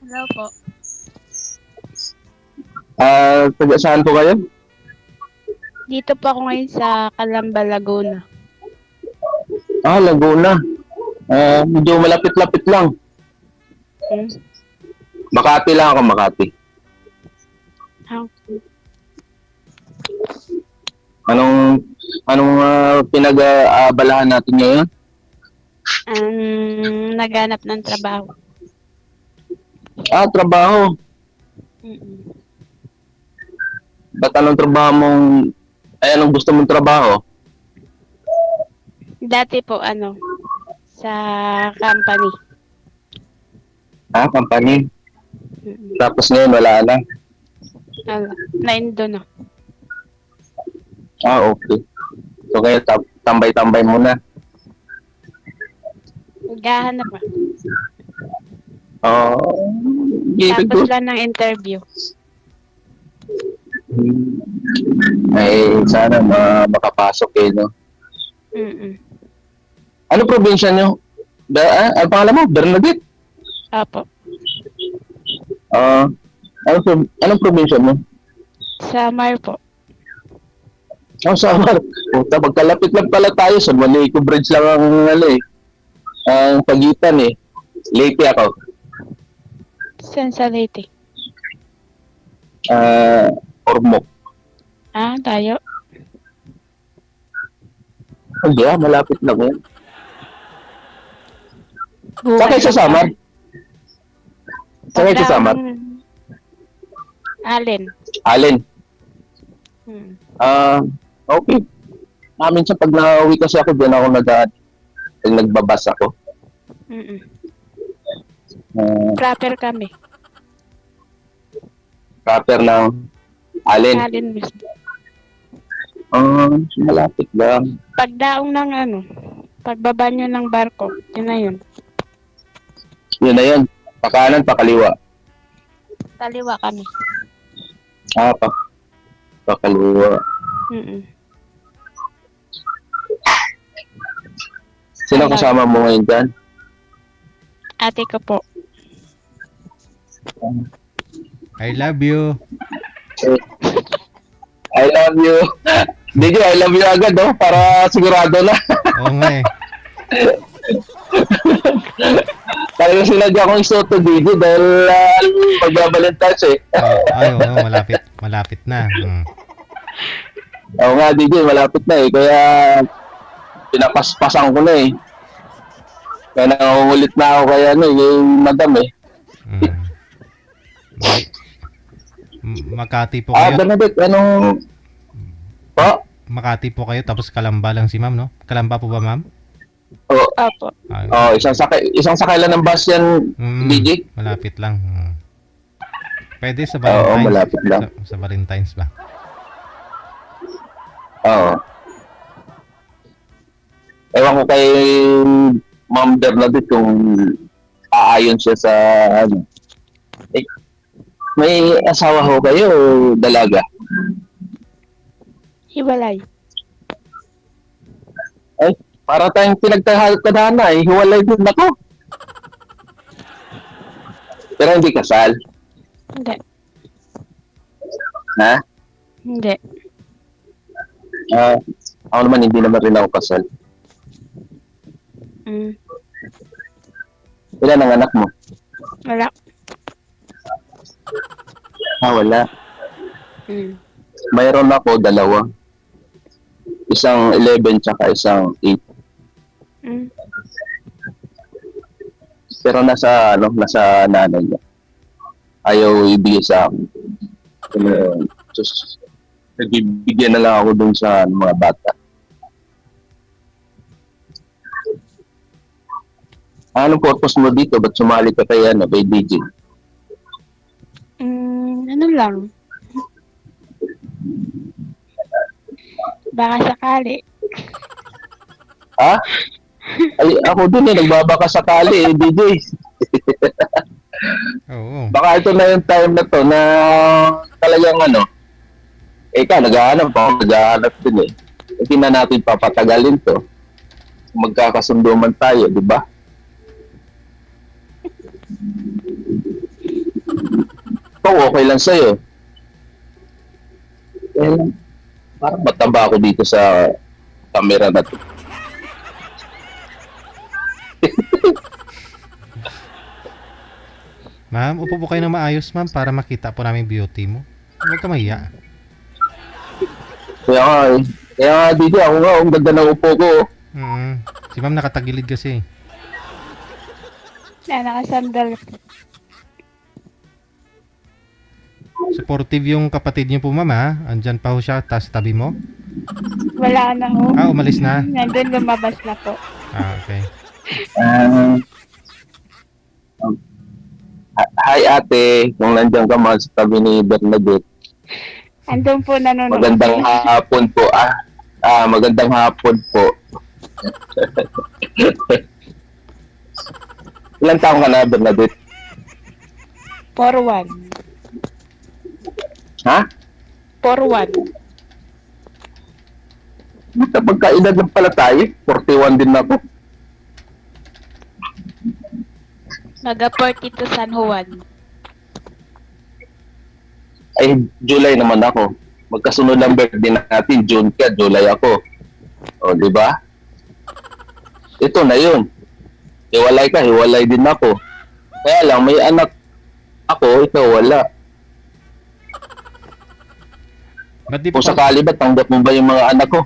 Hello po. Taga saan po kayo? Dito po ako ngayon sa Calamba, Laguna. Laguna. Medyo malapit-lapit lang. Hmm? Makati lang ako, Makati. Okay. Anong pinag-aabalahan natin ngayon? Naghanap ng trabaho. Trabaho. Mm-mm. Ba't anong trabaho anong gusto mong trabaho? Dati po sa company. Company. Mm-mm. Tapos ngayon wala na. Naindo na. Okay. So ngayon tambay-tambay muna. Naghahanap pa. Very Tapos good. lang ng interview. Sana makapasok no? Mm-mm. Ano probinsya nyo? Ang pangalan mo? Bernadette? Apo. Anong probinsya mo? Samar po. Samar. Pagkalapit lang pala tayo sa Manico Bridge lang ang pagitan Leyte ako. Saan sa Leyte? Ormoc. Tayo. Hindi malapit lang yan. Bukas Saan kayo sa Samar? Saan kayo sa Samar? Allen. Okay. Minsan pag nauwi kasi ako, doon ako nagbabas ako. Mm-mm. Proper kami. Proper ng Allen. Allen mismo. Malapit lang. Pagdaong ng pagbaba nyo ng barko, yun na yun. Yun na yun. Pakanan, pakaliwa. Kaliwa kami. Pakaliwa. Mm-mm. Sino kasama mo ngayon dyan? Ate ko po. I love you. I love you. DJ, I love you agad, para sigurado na. Oo nga eh. Talaga sinadya akong isuot to DJ dahil magbabalintans Oo, malapit na. Oo nga, DJ, malapit na kaya pinapaspasan ko na Kaya nangungulit na ako kaya yung madam Makati po kayo. Bernadette, anong po? Makati po kayo tapos Calamba lang si ma'am, no? Calamba po ba, ma'am? Opo. Isang sakay lang ng bus yan, DJ. Malapit lang. Pwede sa Valentine's. Oo, malapit lang. Sa Valentine's ba? Oo. Ewan ko kay Ma'am Bernadette kung aayon siya sa may asawa ho kayo o dalaga? Hiwalay. Para tayong pinagtahana hiwalay din ako. Pero hindi kasal. Hindi. Ha? Hindi. Ako naman hindi naman rin ako kasal. Ilan ang anak mo? Wala. Wala. Mayroon ako dalawa. Isang 11 tsaka isang 8. Pero nasa nanay niya. Ayaw ibigay sa akin. Nagbibigyan na lang ako dun sa mga bata. Anong purpose mo dito? Ba't sumali ka kay DJ? Ano lang. Baka sakali. Ako din nagbabaka sakali DJ. Oo. Baka ito na yung time na to na talagang naghahanap din Hindi na natin papatagalin to. Magkakasundo man tayo, di ba? ikaw okay lang sa'yo. Eh, parang mataba ako dito sa camera na to. Ma'am, upo po kayo ng maayos, ma'am, para makita po namin beauty mo. Huwag ka mahiya. Kaya nga eh. Kaya nga dito ako nga, ang ganda ng upo ko. Si ma'am nakatagilid kasi. Na, nakasandal. Supportive yung kapatid niyo po, ma'am, ha? Andyan pa ho siya, tas tabi mo. Wala na ho. Umalis na. Nandun lumabas na po. Okay. Hi ate, kung nandiyan ka man sa tabi ni Bernadette. Andun po nanonood. Magandang hapon po. Magandang hapon po. Ilang taong ka na, Bernadette? 4-1. Ha? 4-1. Magkaedad lang pala tayo. 41 din ako. Mag-40 to San Juan. Ay, July naman ako. Magkasunod lang birthday natin. June ka, July ako. O, di ba? Ito na yun. Hiwalay ka, hiwalay din ako. Kaya lang, may anak ako, ikaw wala. Ba't di Kung po sakali ba, tanggap mo ba yung mga anak ko?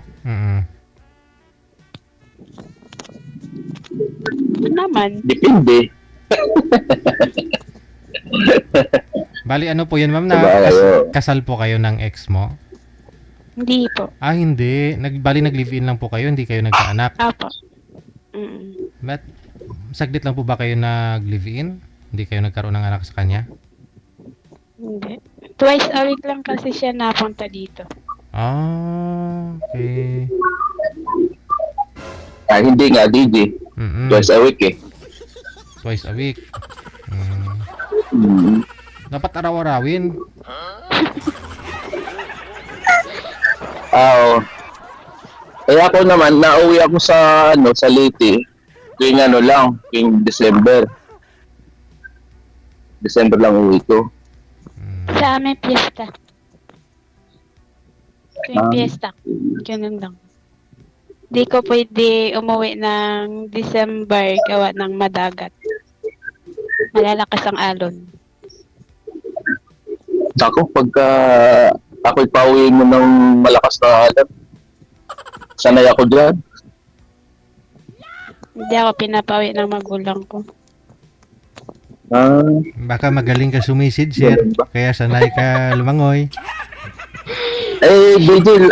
Naman. Depende. Bali, ano po yan, ma'am, na Diba, kasal po kayo ng ex mo? Hindi po. Hindi. Bali, nag-live-in lang po kayo, hindi kayo nagkaanak. Apo. Ba't saglit lang po ba kayo nag-live-in? Hindi kayo nagkaroon ng anak sa kanya? Hindi. Twice a week lang kasi siya napunta dito. Okay. Hindi nga, DJ. Twice a week eh. Twice a week. Mm. Dapat araw-arawin. Oo. Eh ako naman, nauwi ako sa Leyte. Tuwing tuwing December. December lang uwi ko. Sa amin, piyesta. Tuwing piyesta. Ganun lang. Di ko pwede umuwi ng December gawa ng madagat. Malalakas ang alon. Ako, pagka ako'y pauwiin mo ng malakas na alam, sanay ako dyan. Hindi ako pinapawi ng magulang ko. Baka magaling ka sumisid, sir. Kaya sanay ka lumangoy. Eh, DJ,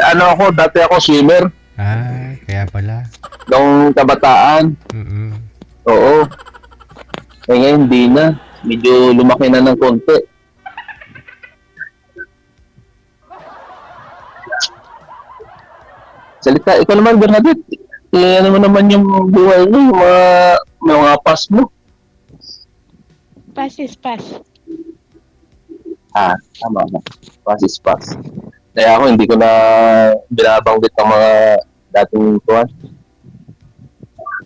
dati ako swimmer. Kaya pala. Nung kabataan. Oo. Eh ngayon, hindi na. Medyo lumaki na ng konti. Salita, ikaw naman, Bernadette. Ano mo naman yung buhay mo, yung mga pass mo. Pass is pass. Tama na. Pass is pass. Kaya ako, hindi ko na binabanggit ang mga dating kuwan.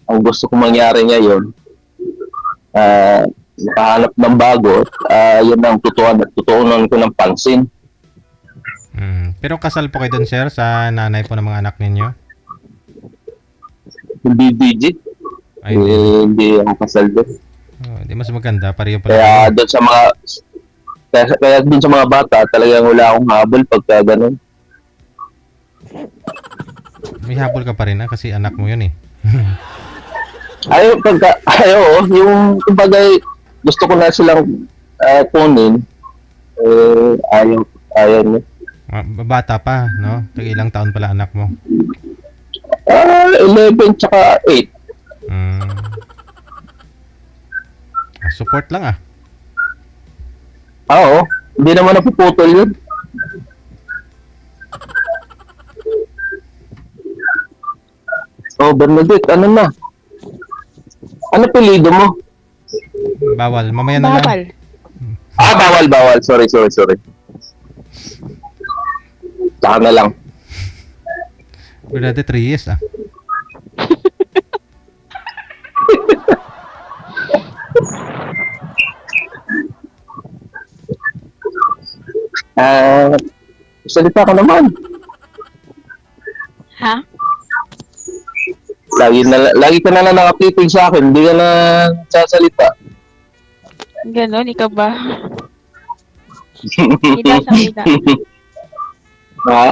Ang gusto kong mangyari ngayon, nakahanap ng bago, yun ang tutuunan ko ng pansin. Pero kasal po kayo dun, sir, sa nanay po ng mga anak ninyo? Hindi digit. Ay, hindi ako kasal doon. Hindi mas maganda, pareho pala. Kaya doon sa mga kaya doon sa mga bata, talagang wala akong habol pagka ganun. May habol ka pa rin kasi anak mo yun eh. Yung kumbaga gusto ko na silang kunin, ayaw niya. Bata pa, no? Ilang taon pala anak mo? 11 tsaka 8. Support lang Oo, hindi naman napuputol yun. Bernadette, ano na? Ano pilido mo? Bawal, mamaya na lang. Bawal. Sorry. Saka na lang. Bernadette Reyes Ah, salita ka naman. Ha? Lagi ka na lang nakapitig sa akin, hindi ka na sasalita. Ganon, ikaw ba? Kita sa kita. Ha?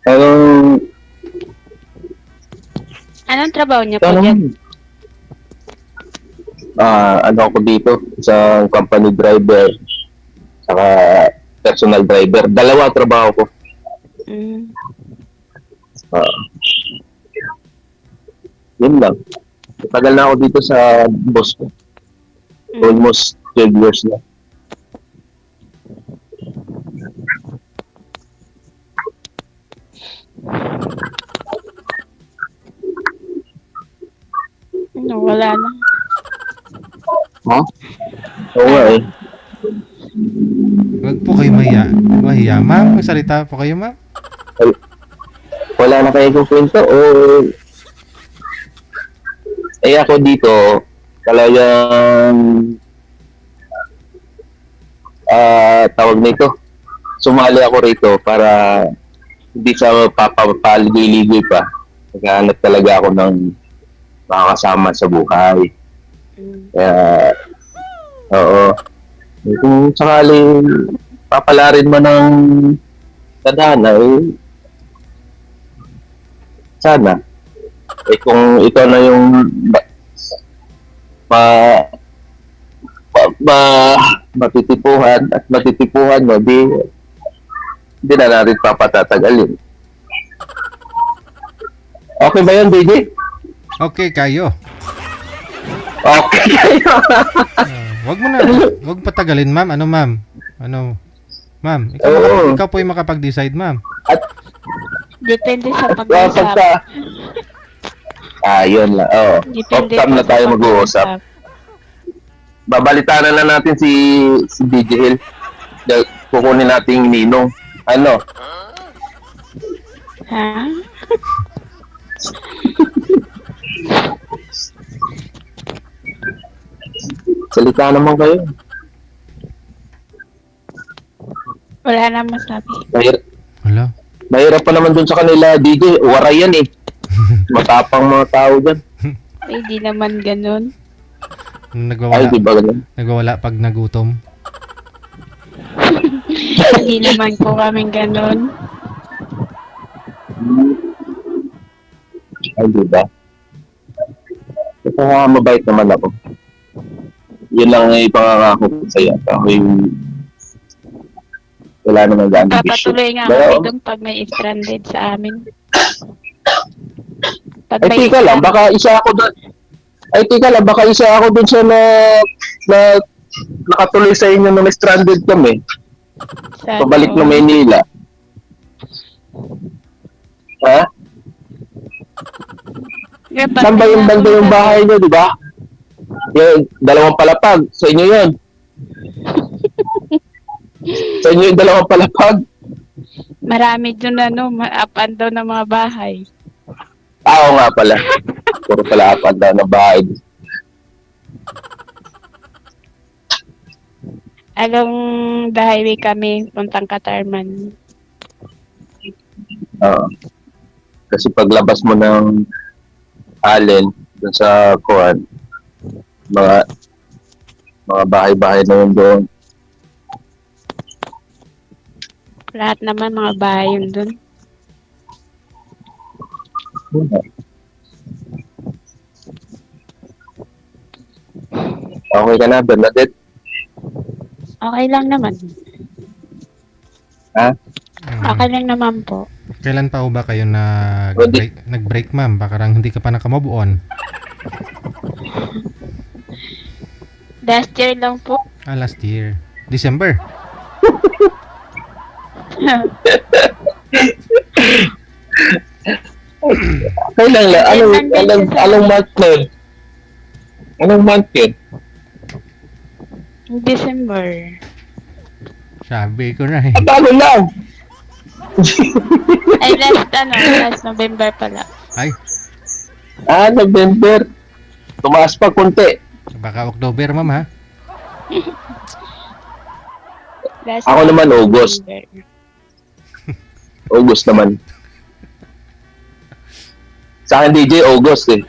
Anong, Anong trabaho niya po ano dyan? ano ako dito sa company driver saka personal driver. Dalawa trabaho ko. Mm. Ah, yun lang. Tagal na ako dito sa boss ko. Mm. Almost 12 years na. Ano, wala na. Ha? Oo nga eh. Wag po kayo mahiya. Ma'am, magsalita po kayo, ma'am. Wala na kayo kung kwento o ako dito talagang tawag nito, sumali ako rito para hindi sa papapaligoy-ligoy pa. Naghahanap talaga ako ng makakasama sa buhay. Mm. Kaya, oo. Kung sakaling papalarin mo ng tadhana, sana. Kung ito na yung matitipuhan at matitipuhan mo, di na natin papatatagalin. Okay ba yun, DJ? Okay kayo. Okay. Wag patagalin, ma'am. Ano, ma'am? Ano? Ma'am, Oo. ikaw po yung makapag-decide, ma'am. Depende sa Kapag pag-uusap. yun lang. Depende Off-cam po na sa tayo mag-uusap. pag-uusap. Babalitaan na natin si DJ Hill. Kukunin natin yung ninong. Ano? Ha? Salita naman kayo. Wala na masabi. Wala. Mahirap pa naman dun sa kanila, DJ. Waray yan eh. Matapang mga tao dyan. Ay, di naman ganun. Ay, di ba ganun? Nagwawala pag nagutom. Hindi naman po kaming ganun. Ay, di ba? Kaya mabait naman ako. Yun lang ang ipangangako ko sa'yo. Ako yung wala naman gaan Papatuloy nga kami doon pag may stranded sa amin. Pag Ay, may tika lang, baka isa ako doon. Sa na nakatuloy sa inyo nung stranded kami. Sana Pabalik all. ng Maynila. Ha? Yeah, Saan ba yung banda yung bahay nyo, di ba? Yung dalawang palapag. Sa inyo yun. Sa inyo yung dalawang palapag. Marami dun up and down ng mga bahay. Oo nga pala. Puro pala up and down ng bahay. Along the highway kami, puntang Katarman. Oo. Kasi paglabas mo ng Allen, dun sa Kuan, mga bahay-bahay na yun doon. Lahat naman mga bahay yun dun. Okay ka na, Bernadette? Okay lang naman. Ha? Okay lang naman po. Kailan pa ho ba kayo nag-break, ma'am? Baka lang hindi ka pa naka-move on. Last year lang po. Last year. December. Kailan lang? Anong month nun? Anong month yun? December. Sabi ko na eh. Bago lang! Ay, last November pala. Ay, November. Tumaas pa konti. Baka October, ma'am, ha? Last Ako week, naman, August. November. August naman. Sa akin, DJ, August eh.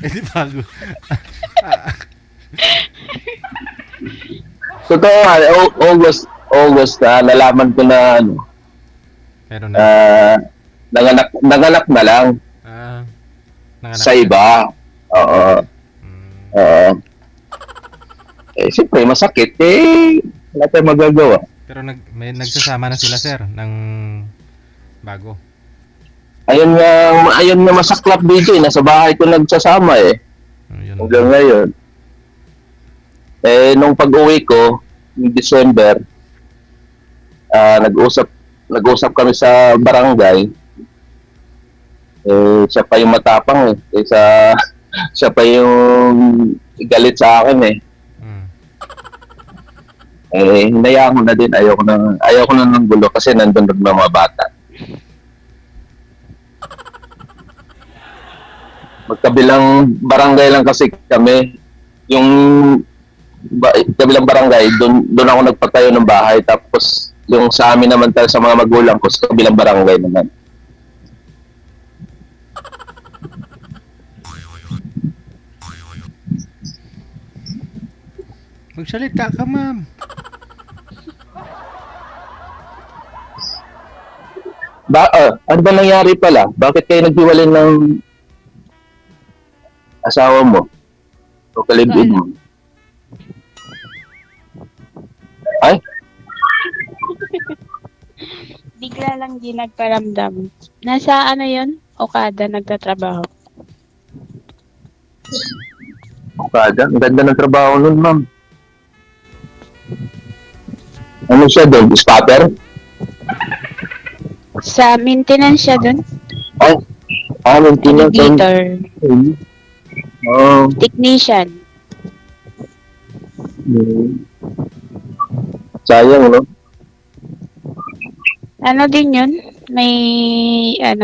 Hindi bago. Totoo nga, August na, nalaman ko na, Pero na. nanganak na lang Nanganak sa na. iba. Oo. Mm. Oo. Siyempre, masakit. Wala tayong magagawa. Pero may nagsasama na sila, sir, ng bago. Ayun nga masaklap dito eh. Nasa bahay ko nagsasama eh. Yun. Hanggang ngayon. Nung pag-uwi ko, in December, nag-usap kami sa barangay. Siya pa yung matapang eh. Siya pa yung galit sa akin eh. Mm. Hinayaan ko na din. Ayaw ko na ng gulo kasi nandun ng mga bata. Magkabilang barangay lang kasi kami. Yung kabilang barangay, doon ako nagpatayo ng bahay. Tapos yung sa amin naman tayo sa mga magulang ko, sa kabilang barangay naman. Magsalita ka, ma'am. Ano ba nangyari pala? Bakit kayo naghiwalay ng asawa mo? O kalibin mo? Ay? Bigla lang di nagparamdam. Nasa ano yun? Okada nagtatrabaho. Okada? Ang ganda ng trabaho nun, ma'am. Ano siya doon? Spotter? Sa maintenance siya dun. Maintenance. Navigator. Oh. Technician. Sayang, no? Ano din yun? May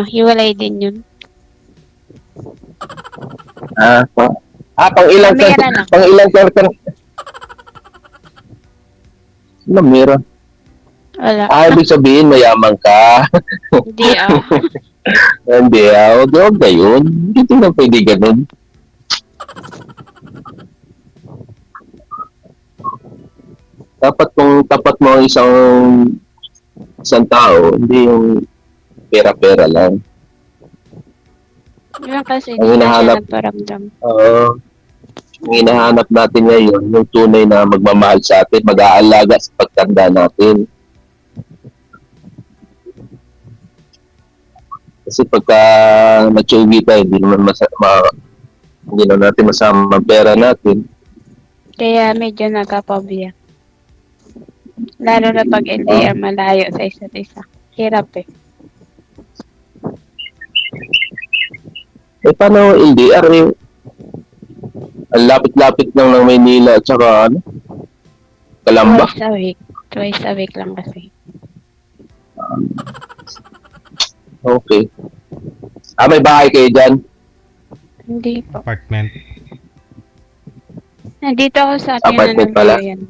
hiwalay din yun. Pang ilang Camera lang. pang ilang quarter. Namira. Wala. Ibig sabihin, mayaman ka. Hindi Hindi, huwag na yun. Hindi na pwede ganun. Dapat kung tapat mo ang isang tao, hindi yung pera-pera lang. Yun kasi Ang hindi na siya hinahanap. nagparamdam. Ang hinahanap natin ngayon, yung tunay na magmamahal sa atin, mag-aalaga sa pagtanda natin. Kasi pagka natsugi tayo, hindi na natin masama ang pera natin. Kaya medyo nagkapabiya. Lalo na pag LDR malayo sa isa't isa. Hirap eh. Paano LDR eh? Ang lapit-lapit lang ng Maynila at saka Calamba. Twice a week. Twice a week lang kasi. Okay. May bahay kayo dyan? Hindi po. Apartment. Nandito ako sa atin Apartment pala. yan.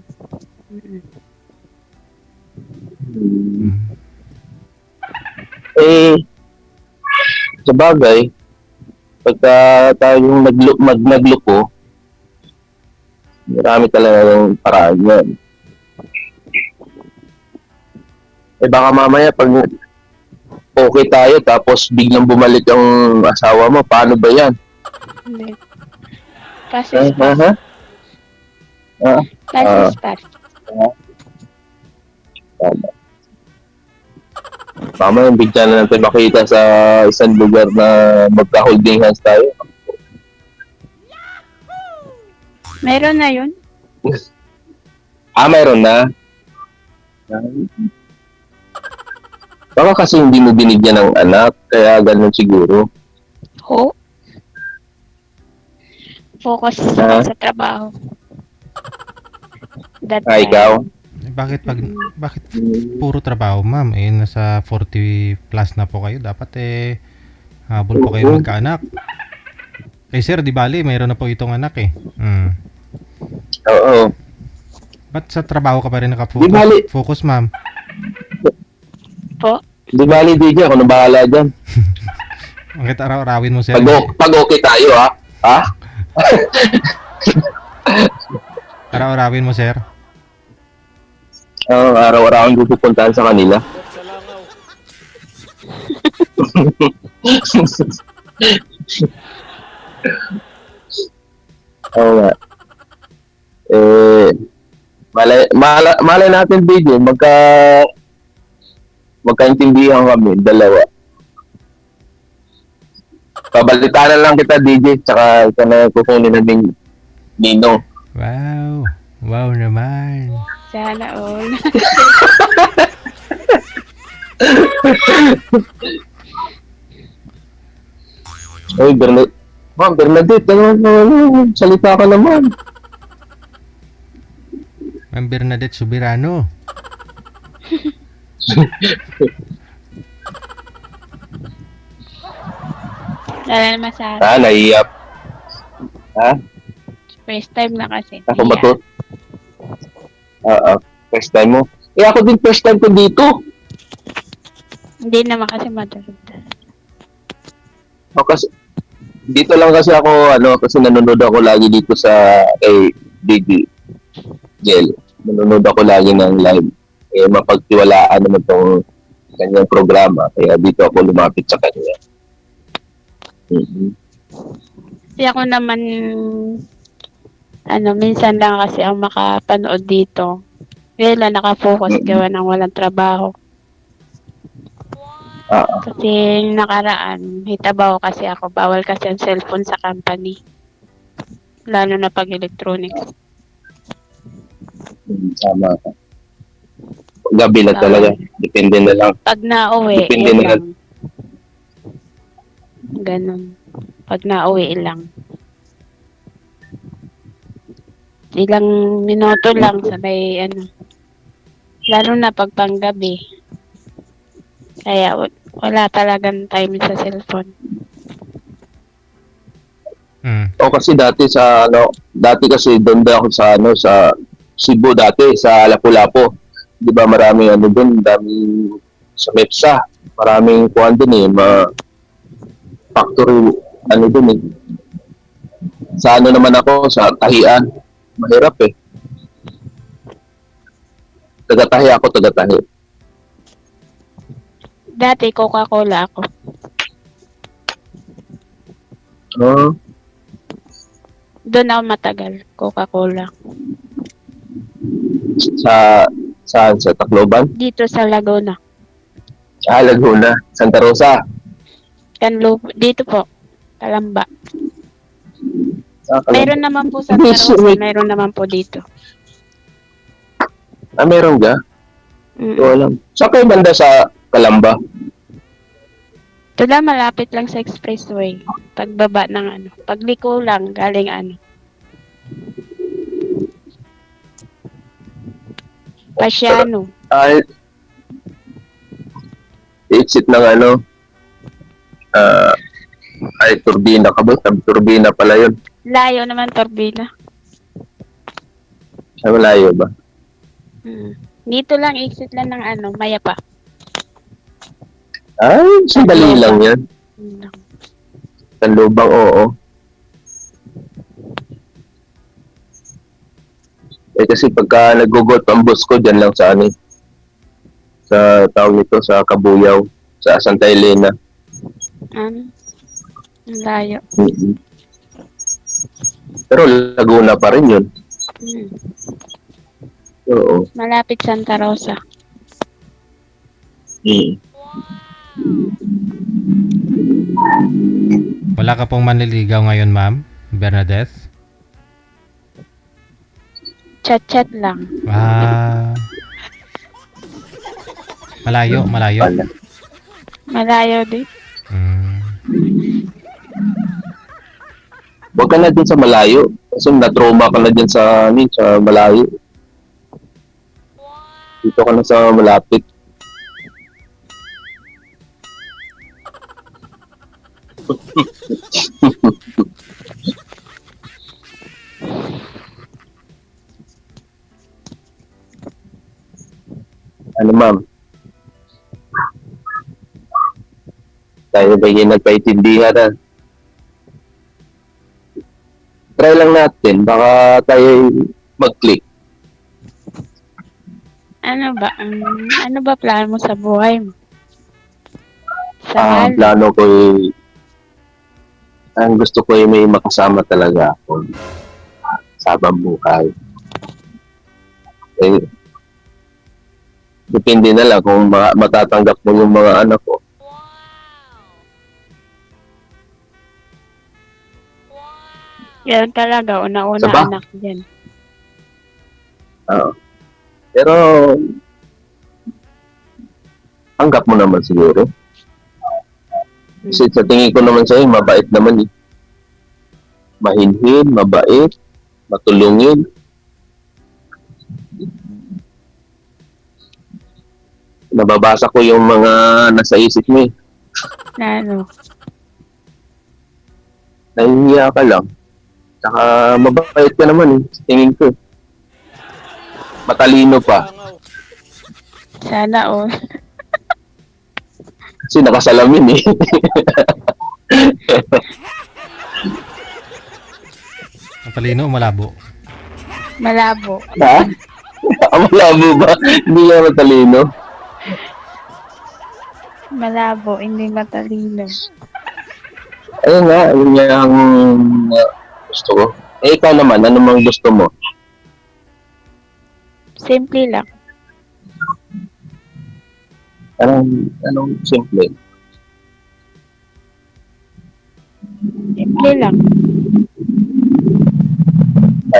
Sa bagay, pagka tayong nagluko, marami talagang paraan yan. Baka mamaya pag okay tayo tapos biglang bumalik ang asawa mo, paano ba yan? Hindi. Pass is pass. Pass is pass. Mamaya bigyan na natin makita sa isang lugar na magka-holding hands tayo. Meron na yun? Mayroon na. Baka kasi hindi mo binigyan ng anak, kaya ganun siguro. Ho? Focus sa trabaho. That Ikaw? Bakit puro trabaho, ma'am? Nasa 40 plus na po kayo. Dapat Habol po kayo Oo. magkaanak. Eh sir, di bali, mayroon na po itong anak eh. Oo. Ba't sa trabaho ka pa rin Di nakafocus? bali, Focus, ma'am. Po. di bali, DJ, ako na bahala dyan. Bakit araw-arawin mo, sir? Pag okay tayo, ha? Ha? Araw-arawin mo, sir? Araw-araw ang pupuntahan sa kanila. Oo nga. Eh, malay natin, DJ, magkaintindihan kami, dalawa. Pabalitaan lang kita, DJ, tsaka ito na kukunin namin Ninong. Wow. Wow naman. Sana all. Ay, Ma'am, Bernadette, salita ka naman. Ma'am Bernadette Subirano. Wala naman sa Naiyap. Ha? first time na kasi. Ako ba Iya. to? First time mo? Eh, ako din first time ko dito. Hindi naman kasi madalag. Kasi, dito lang kasi ako, kasi nanonood ako lagi dito sa, kay Digi Jel. Nanonood ako lagi ng live. Eh, mapagtiwalaan naman itong kanyang programa. Kaya dito ako lumapit sa kanya. Mm-hmm. Kasi ako naman, minsan lang kasi ang makapanood dito. Kaya lang nakafocus gawa ng walang trabaho. Kasi nakaraan, hitabaw kasi ako. Bawal kasi ang cellphone sa company. Lalo na pag electronics. Sama ka. Gabi na talaga. Depende na lang. Pag nauwi, Depende na lang. Ganon. Pag nauwi lang. Ilang minuto lang sabay lalo na pag panggabi. Kaya wala talagang time sa cellphone. O kasi dati kasi doon ako sa Cebu dati, sa Lapu-Lapu. 'Di ba maraming doon, daming sa MEPSA. Maraming kuan doon factory doon eh. Sa naman ako, sa Tahian. Mahirap eh. Taga-Tahi ako, taga-Tahi. Dati Coca-Cola ako. Doon ako matagal, Coca-Cola. Saan? Sa Tacloban? Dito sa Laguna. Laguna. Santa Rosa. Dito po, Kalamba. Kalamba. Meron naman po sa Santa Rosa, meron naman po dito. Meron ka? Alam. Saan kayo banda sa Kalamba? Ito lang, malapit lang sa expressway. Pagbaba ng pagliko lang, galing Pasiano. Exit ng Turbina ka ba? Turbina pala yun. Layo naman, Torbina. Malayo ba? Dito lang, exit lang ng Mayapa. Sandali lang yan. Tanlubang, oo. Kasi pagka nag-google ang bus ko, dyan lang sa sa tawag nito, sa Kabuyaw, sa Santa Elena. Layo. Pero Laguna pa rin yun. Oo. Malapit Santa Rosa. Wala ka pong manliligaw ngayon, ma'am Bernadette? Chat-chat lang. Malayo. Malayo din. Huwag ka na din sa malayo. Kasi na-trauma ka na din sa malayo. Dito ka na sa malapit. Ano ma'am? Tayo ba yung nagpaintindihan na? Try lang natin. Baka tayo mag-click. Ano ba plano mo sa buhay mo? Sa Ang hal? plano ko ang gusto ko ay may makasama talaga ako sa habang buhay. Eh, depende na lang kung matatanggap mo yung mga anak ko. Yan talaga, una-una Saba? anak din. Oo. Pero, tanggap mo naman siguro. Kasi sa tingin ko naman sa'yo, mabait naman eh. Mahinhin, mabait, matulungin. Nababasa ko yung mga nasa isip mo eh. Na ano? Nahihiya ka lang. Saka mabait ka naman eh. Sa tingin ko. Matalino pa. Sana all. Kasi nakasalamin eh. Matalino o malabo? Malabo. Ha? Malabo ba? Hindi ka matalino. Malabo, hindi matalino. Ayun nga, ayun nga ang gusto ko. Eh, ikaw naman, ano mang gusto mo? Simple lang. Anong simple? Simple lang.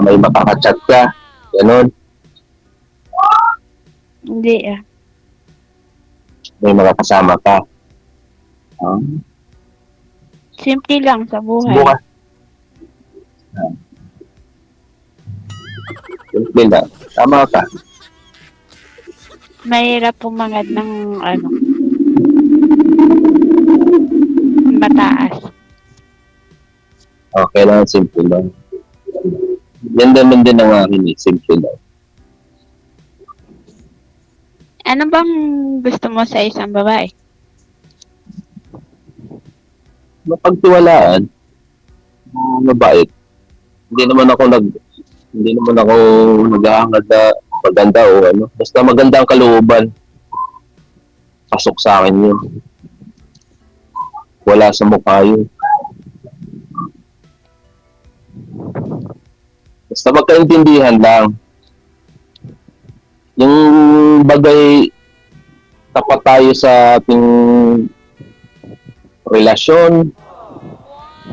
May makakachat ka. Ganon. Hindi ah. May makakasama ka. Simple lang sa buhay. Subukan. Simple lang. Tama ka. Mahirap pumangad ng mataas. Okay lang, simple lang. Yan naman din ang akin eh. Simple lang. Ano bang gusto mo sa isang babae? Mapagtiwalaan. Mabait. Hindi naman ako naghahangad na maganda o ano. Basta maganda ang kalooban. Pasok sa akin yun. Wala sa mukha yun. Basta magkaintindihan lang. Yung bagay tapat tayo sa ating relasyon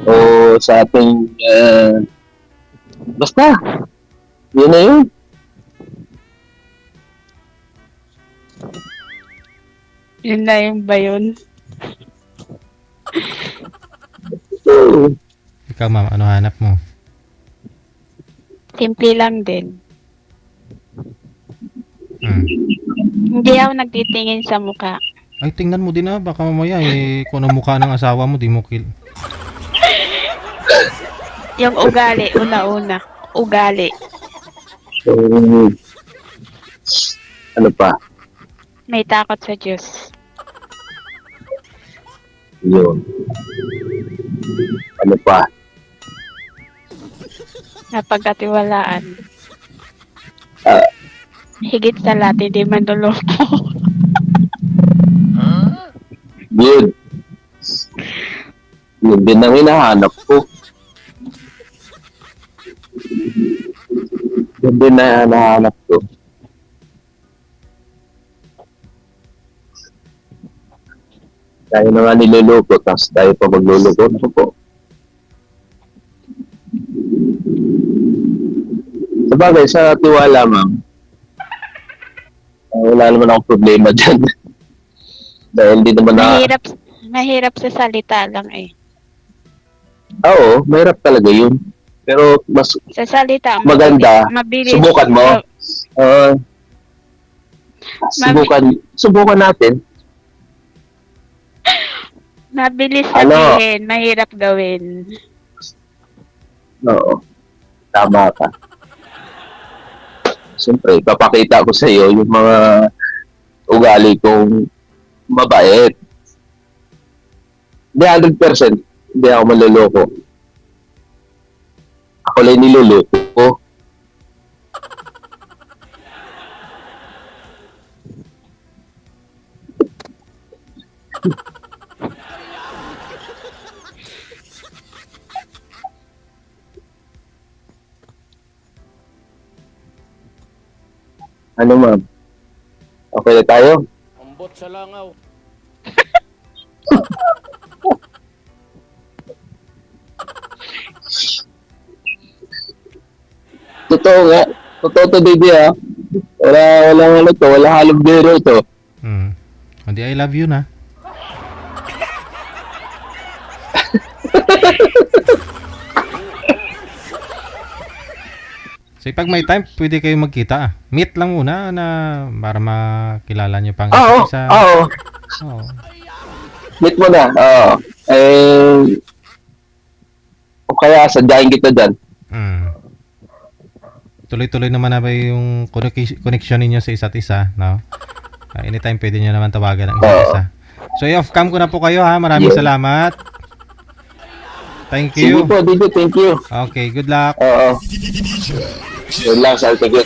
o sa ating basta yun na yun. Yun na yung ba yun? Ikaw ma'am, ano hanap mo? Simple lang din. Hindi ako nagtitingin sa mukha. Ay, tingnan mo din baka mamaya kung ano mukha ng asawa mo, di mo kill. Yung ugali, una-una. Ugali. Ano pa? May takot sa Diyos. Yun. Ano pa? Napagkatiwalaan. Ah, Higit sa lahat, hindi manloloko. Good. Yun din ang hinahanap ko. Yun din na hinahanap ko. Tayo na nga niluluko, tapos tayo pa magluluko. Ano po? Sabagay, sa tiwala, ma'am, wala naman akong problema dyan. Dahil di naman Mahirap sa salita lang eh. Oo, mahirap talaga yun. Pero mas Sa salita, maganda. mabilis. Subukan mo. Subukan natin. Mabilis Ano? sabihin, mahirap gawin. Oo. Tama ka. Siyempre, papakita ko sa iyo yung mga ugali kong mabait. Hindi 100%. Hindi ako maluloko. Ako lang niluloko. Ano ma'am? Okay na tayo? Ambot sa langaw. Totoo nga. Totoo to, baby, ha? Walang ano to. Wala halong biro to. Hindi, I love you na. So, pag may time, pwede kayo magkita. Meet lang muna na para makilala nyo pang Oo. isa. Oo. Oo. Meet mo na. Oo. O kaya sadyain kita dyan. Tuloy-tuloy naman na ba yung connection ninyo sa isa't isa, no? Anytime pwede nyo naman tawagan ang isa't isa. So, i-off-cam ko na po kayo, ha? Maraming Yeah. salamat. Thank Sige you. po, DJ. Thank you. Okay, good luck. Oo. Yun lang, Sal. Thank you.